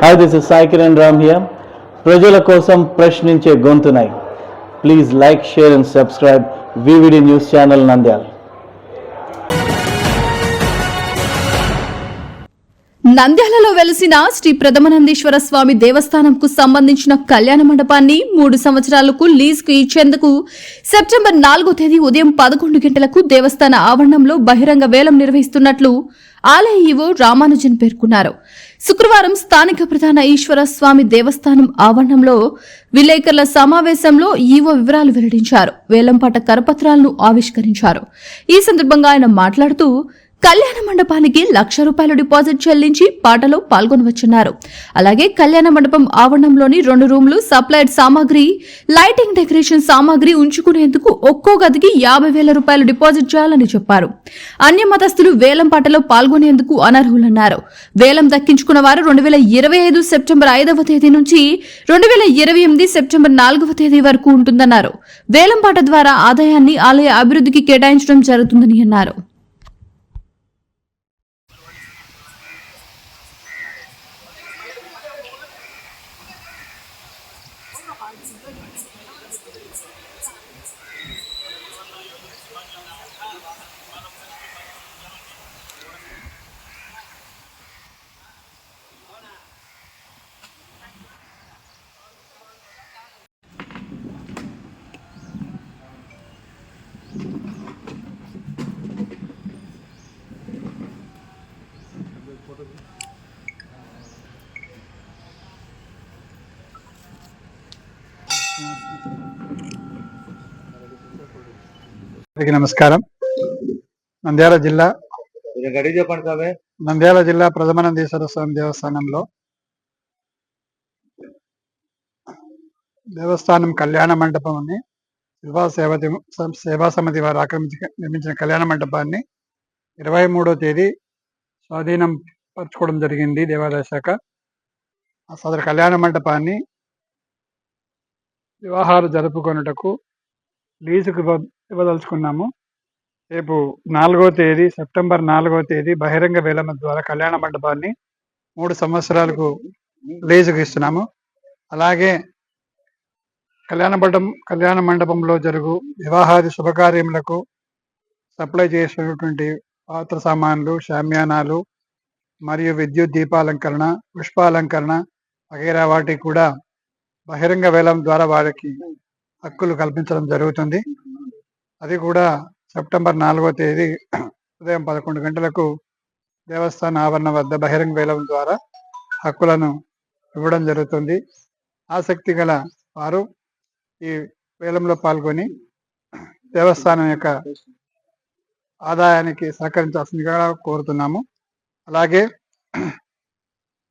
Hi, this is Sai Kiran Ram here. ప్రజల కోసం ప్రశ్నించే గొంతునై please like, share and subscribe VVD news channel Nandyal. నంద్యాలలో వెలిసిన శ్రీ ప్రథమానందేశ్వర స్వామి దేవస్థానంకు సంబంధించిన కళ్యాణ మండపాన్ని 3 సంవత్సరాలకు లీజుకు ఇచ్చేందుకు సెప్టెంబర్ 4వ తేదీ ఉదయం 11 గంటలకు దేవస్థాన ఆవరణంలో బహిరంగ వేలం నిర్వహిస్తున్నట్లు ఆలయ ఈవో రామానుజన్ పేర్కొన్నారు. శుక్రవారం స్థానిక ప్రధాన ఈశ్వర స్వామి దేవస్థానం ఆవరణంలో విలేకరుల సమావేశంలో ఈవో వివరాలు వెల్లడించారు. వేలంపాట కరపత్రాలను ఆవిష్కరించారు. ఈ సందర్భంగా ఆయన మాట్లాడుతూ కళ్యాణ మండపానికి ₹1,00,000 డిపాజిట్ చెల్లించి పాటలో పాల్గొనవచ్చున్నారు. అలాగే కళ్యాణ మండపం ఆవరణంలోని 2 రూమ్లు, సప్లైడ్ సామాగ్రి, లైటింగ్, డెకరేషన్ సామాగ్రి ఉంచుకునేందుకు ఒక్కో గదికి ₹50,000 డిపాజిట్ చేయాలని చెప్పారు. అన్య మతస్థులు వేలం పాటలో పాల్గొనేందుకు అనర్హులన్నారు. వేలం దక్కించుకున్న వారు 2025 సెప్టెంబర్ 5వ తేదీ నుంచి 2028 సెప్టెంబర్ 4వ తేదీ వరకు ఉంటుందన్నారు. వేలం పాట ద్వారా ఆదాయాన్ని ఆలయ అభివృద్ధికి కేటాయించడం జరుగుతుందని అన్నారు. నమస్కారం. నంద్యాల జిల్లా ప్రథమానందేశ్వర స్వామి దేవస్థానంలో దేవస్థానం కళ్యాణ మండపాన్ని సేవా సమితి వారు నిర్మించిన కళ్యాణ మండపాన్ని 23వ తేదీ స్వాధీనం పరచుకోవడం జరిగింది. దేవాదాయ శాఖ సదరు కళ్యాణ మండపాన్ని వివాహాలు జరుపుకొనుటకు లీజుకు ఇవ్వదలుచుకున్నాము. రేపు 4వ తేదీ సెప్టెంబర్ 4వ తేదీ బహిరంగ వేలం ద్వారా కళ్యాణ మండపాన్ని 3 సంవత్సరాలకు లీజుకు ఇస్తున్నాము. అలాగే కళ్యాణ మండపంలో జరుగు వివాహాది శుభకార్యములకు సప్లై చేసినటువంటి పాత్ర సామాన్లు, షామ్యానాలు మరియు విద్యుత్ దీపాలంకరణ, పుష్పాలంకరణ వగైరా వాటికి కూడా బహిరంగ వేలం ద్వారా వారికి హక్కులు కల్పించడం జరుగుతుంది. అది కూడా సెప్టెంబర్ 4వ తేదీ ఉదయం 11 గంటలకు దేవస్థాన ఆవరణ వద్ద బహిరంగ వేలం ద్వారా హక్కులను ఇవ్వడం జరుగుతుంది. ఆసక్తి గల వారు ఈ వేలంలో పాల్గొని దేవస్థానం యొక్క ఆదాయానికి సహకరించాల్సిందిగా కోరుతున్నాము. అలాగే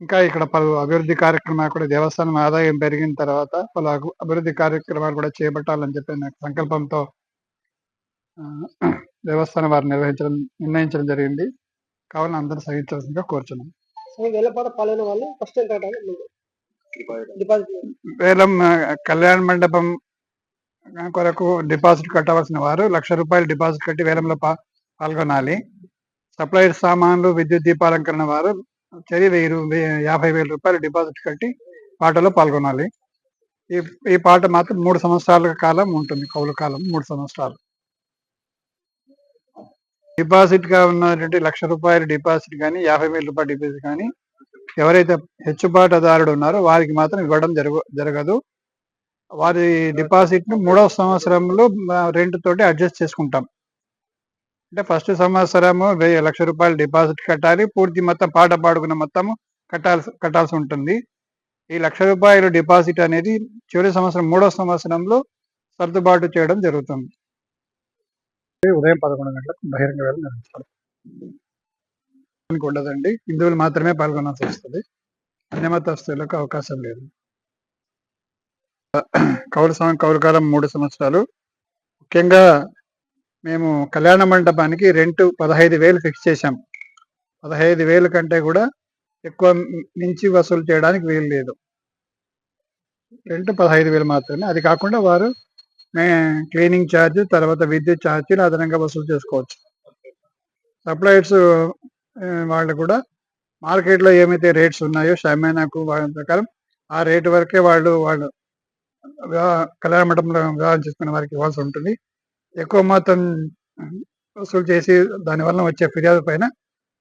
ఇంకా ఇక్కడ పలు అభివృద్ధి కార్యక్రమాలు కూడా దేవస్థానం ఆదాయం పెరిగిన తర్వాత పలు అభివృద్ధి కార్యక్రమాలు కూడా చేపట్టాలని చెప్పి సంకల్పంతో దేవస్థానం వారు నిర్ణయించడం జరిగింది. కావున అందరూ సహించాల్సిందిగా కోరుచున్నాం. వేలం కళ్యాణ మండపం కొరకు డిపాజిట్ కట్టవలసిన వారు ₹1,00,000 డిపాజిట్ కట్టి వేలంలో పాల్గొనాలి. సప్లైడ్ సామాన్లు, విద్యుత్ దీపాలంకరణ వారు ₹50,000 డిపాజిట్ కట్టి పాటలో పాల్గొనాలి. ఈ పాట మాత్రం 3 సంవత్సరాల కాలం ఉంటుంది. కౌలు కాలం 3 సంవత్సరాలు. డిపాజిట్ గా ఉన్నటువంటి ₹1,00,000 డిపాజిట్ కానీ ₹50,000 డిపాజిట్ కానీ ఎవరైతే హెచ్చుబాటుదారుడు ఉన్నారో వారికి మాత్రం ఇవ్వడం జరగదు. వారి డిపాజిట్ ను 3వ సంవత్సరంలో రెంట్ తోటి అడ్జస్ట్ చేసుకుంటాం. అంటే ఫస్ట్ సంవత్సరము ₹1,00,000 డిపాజిట్ కట్టాలి. పూర్తి మొత్తం పాట పాడుకున్న మొత్తము కట్టాల్సి ఉంటుంది. ఈ ₹1,00,000 డిపాజిట్ అనేది చివరి సంవత్సరం 3వ సంవత్సరంలో సర్దుబాటు చేయడం జరుగుతుంది. ఉదయం 11 గంటలకు బహిరంగ వేలం నిర్వహించాలి. ఉండదండి, హిందువులు మాత్రమే పాల్గొనాల్సి వస్తుంది. అన్యమతస్తులకు అవకాశం లేదు. కౌలు కాలం 3 సంవత్సరాలు. ముఖ్యంగా మేము కళ్యాణ మండపానికి రెంట్ 15,000 ఫిక్స్ చేశాం. 15,000 కంటే కూడా ఎక్కువ మించి వసూలు చేయడానికి వీలు లేదు. రెంట్ 15,000 మాత్రమే. అది కాకుండా వారు క్లీనింగ్ ఛార్జ్, తర్వాత విద్యుత్ ఛార్జీలు అదనంగా వసూలు చేసుకోవచ్చు. సప్లైర్స్ వాళ్ళు కూడా మార్కెట్లో ఏమైతే రేట్స్ ఉన్నాయో షామియానాకు వాటి ప్రకారం ఆ రేటు వరకే వాళ్ళు కళ్యాణ మండపంలో వివాహం చేసుకునే వారికి ఇవ్వాల్సి ఉంటుంది. ఎక్కువ మొత్తం వసూలు చేసి దానివల్ల వచ్చే ఫిర్యాదు పైన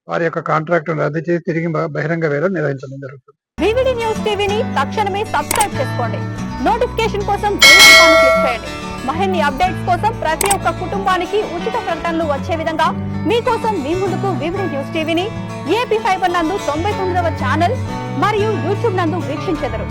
వారి యొక్క కాంట్రాక్ట్ రద్దు చేసి తిరిగి బహిరంగ వేలం నిర్వహించడం జరుగుతుంది. వివిడి న్యూస్ టీవీని తక్షణమే సబ్స్క్రైబ్ చేసుకోండి. నోటిఫికేషన్ కోసం బెల్ ఐకాన్ క్లిక్ చేయండి. మరిన్ని అప్డేట్స్ కోసం ప్రతి ఒక్క కుటుంబానికి ఉచిత ప్రకటనలు వచ్చే విధంగా మీకోసం మీ ముందుకు వివిడి న్యూస్ టీవీని ఏపీ ఫైబర్ నందు 99వ ఛానల్ మరియు యూట్యూబ్ నందు వీక్షించెదరు.